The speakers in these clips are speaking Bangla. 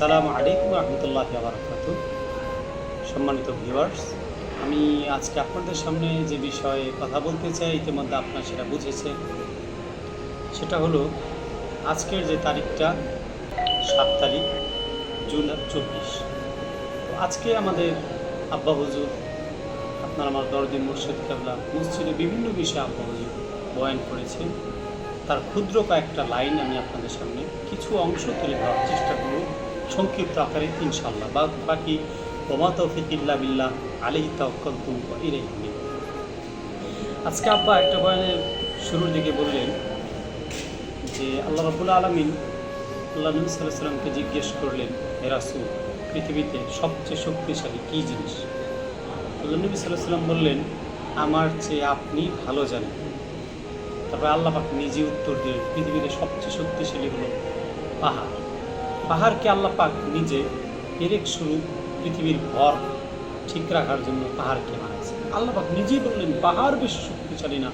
আসসালামু আলাইকুম রহমতুল্লাহি ওয়া বারাকাতুহু। সম্মানিত ভিউয়ার্স, আমি আজকে আপনাদের সামনে যে বিষয়ে কথা বলতে চাই ইতিমধ্যে আপনারা সেটা বুঝেছেন। সেটা হলো আজকের যে তারিখটা 7 তারিখ জুন 2024। তো আজকে আমাদের আব্বা হুজুর, আপনার আমার দরদি মুর্শিদ কেবলা মসজিদে বিভিন্ন বিষয়ে আব্বা হুজুর বয়ান করেছেন। তার ক্ষুদ্র কয়েকটা লাইন আমি আপনাদের সামনে কিছু অংশ তুলে ধরার চেষ্টা করব সংক্ষিপ্ত আকারে ইনশাআল্লাহ। বাকি ওমা তৌফিক ইল্লা বিল্লাহ আলাইহি তাওয়াক্কালতু ওয়া ইলাইহি উনীব। আজকে আব্বা একটা বয়ানের শুরুর দিকে বললেন যে আল্লাহ রাব্বুল আলামিন আল্লাহ নবী সাল্লাল্লাহু আলাইহি সাল্লামকে জিজ্ঞেস করলেন, হে রাসূল, পৃথিবীতে সবচেয়ে শক্তিশালী কী জিনিস? আল্লাহ নবী সাল্লাল্লাহু আলাইহি সাল্লাম বললেন, আমার চেয়ে আপনি ভালো জানেন। তারপরে আল্লাহ পাক নিজে উত্তর দিলেন, পৃথিবীতে সবচেয়ে শক্তিশালী হলো পাহাড়। পাহাড়কে আল্লাহ পাক নিজে পেরেক স্বরূপ পৃথিবীর ভর ঠিক রাখার জন্য পাহাড়কে বানাইছে। আল্লাহ পাক নিজেই বললেন, পাহাড় বেশি শক্তিশালী না,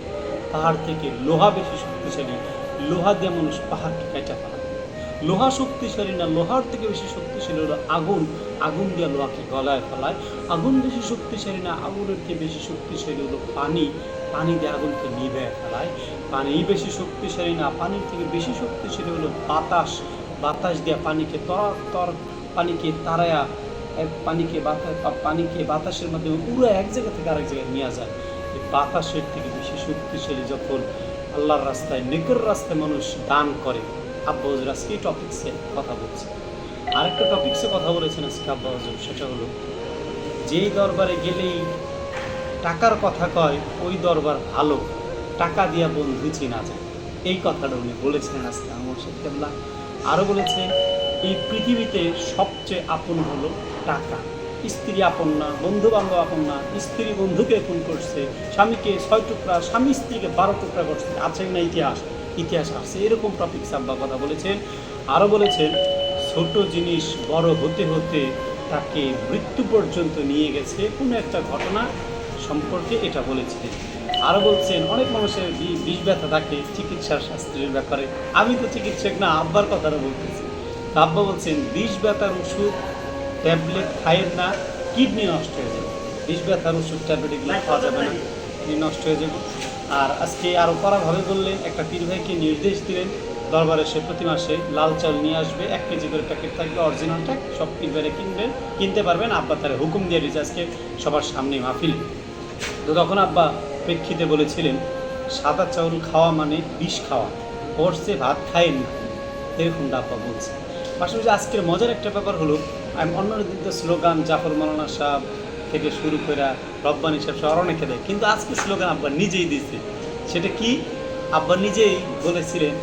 পাহাড় থেকে লোহা বেশি শক্তিশালী। লোহা দিয়ে মানুষ পাহাড়কে কেটে ফেলায়। লোহা শক্তিশালী না, লোহার থেকে বেশি শক্তিশালী হলো আগুন। আগুন দিয়ে লোহাকে গলায় ফেলায়। আগুন বেশি শক্তিশালী না, আগুনের থেকে বেশি শক্তিশালী হলো পানি। পানি দিয়ে আগুনকে নিভে ফেলায়। পানি বেশি শক্তিশালী না, পানির থেকে বেশি শক্তিশালী হলো বাতাস। বাতাস দিয়ে পানিকে পানিকে তাড়ায়া পানিকে বাতাসের মাধ্যমে পুরো এক জায়গা থেকে আরেক জায়গায় নিয়ে যায়। এই বাতাসের থেকে বেশি শক্তিশালী যখন আল্লাহর রাস্তায়, নেকের রাস্তায় মানুষ দান করে। আব্বা হুজুর আজকে এই টপিক্সে কথা বলছে। আরেকটা টপিক্সে কথা বলেছেন আজকে আব্বা হুজুর, সেটা হলো যেই দরবারে গেলেই টাকার কথা কয় ওই দরবার ভালো, টাকা দিয়া বন্ধু চিনা যায়। এই কথাটা উনি বলেছেন আজকে আমার সাথে। আরও বলেছেন, এই পৃথিবীতে সবচেয়ে আপন হলো টাকা। স্ত্রী আপন না, বন্ধু বান্ধব আপন না। স্ত্রী বন্ধুকে খুন করছে, স্বামীকে 6 টুকরা, স্বামী স্ত্রীকে 12 টুকরা করছে। আছে না ইতিহাস আছে এরকম টপিক আব্বা কথা বলেছেন। আরও বলেছেন, ছোট জিনিস বড় হতে হতে তাকে মৃত্যু পর্যন্ত নিয়ে গেছে কোনো একটা ঘটনা সম্পর্কে, এটা বলেছিলেন। আরও বলছেন, অনেক মানুষের বিষ ব্যথা থাকে চিকিৎসার শাস্ত্রের ব্যাপারে। আমি তো চিকিৎসক না, আব্বার কথাটা বলতেছি। আব্বা বলছেন, বিষ ব্যথার ওষুধ ট্যাবলেট খায়েন না, কিডনি নষ্ট হয়ে যাবে। বিষ ব্যথার ওষুধ ট্যাবলেট এগুলো খাওয়া যাবে না, কিডনি নষ্ট হয়ে যাবে। আর আজকে আরও কড়াভাবে বললেন, একটা পীর ভাইকে নির্দেশ দিলেন দরবারে সে প্রতি মাসে লাল চাল নিয়ে আসবে, 1 কেজি করে প্যাকেট থাকবে অরিজিনালটা, সব পীর ভাইরা কিনতে পারবেন। আব্বা তারা হুকুম দিয়ে দিয়েছে আজকে সবার সামনে মাহফিল। তো তখন আব্বা প্রেক্ষিতে বলেছিলেন, সাদা চাউল খাওয়া মানে বিষ খাওয়া, পড়ছে ভাত খায়েন না, এরকমটা আব্বা বলছে। পাশাপাশি আজকের মজার একটা ব্যাপার হলো, আমি অন্যদিন তো স্লোগান জাফর মাওলানা সাহেব থেকে শুরু করে রব্বানী সাহেব সব অনেকে দেয়, কিন্তু আজকে স্লোগান আব্বা নিজেই দিয়েছে। সেটা কি? আব্বা নিজেই বলেছিলেন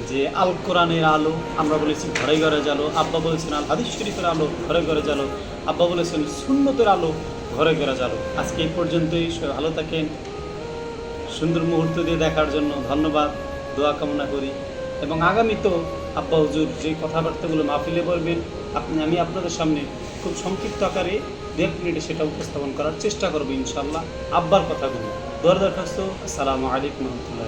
যে আল কোরআনের আলো, আমরা বলেছি ঘরে ঘরে জ্বালো। আব্বা বলেছেন আল হাদিস শরীফের আলো, ঘরে ঘরে জ্বালো। আব্বা বলেছেন সুন্নতের আলো, ঘরে ঘরে জ্বালো। আজকে এই পর্যন্তই। ভালো থাকেন। সুন্দর মুহূর্ত দিয়ে দেখার জন্য ধন্যবাদ, দোয়া কামনা করি। এবং আগামী তো আব্বা হুজুর যে কথাবার্তাগুলো মাহফিলে বলবেন, আমি আপনাদের সামনে খুব সংক্ষিপ্ত আকারে 1 মিনিটে সেটা উপস্থাপন করার চেষ্টা করবো ইনশাআল্লাহ। আব্বার কথাগুলো দরখাস্ত। আসসালামু আলাইকুম রহমতুল্লাহ।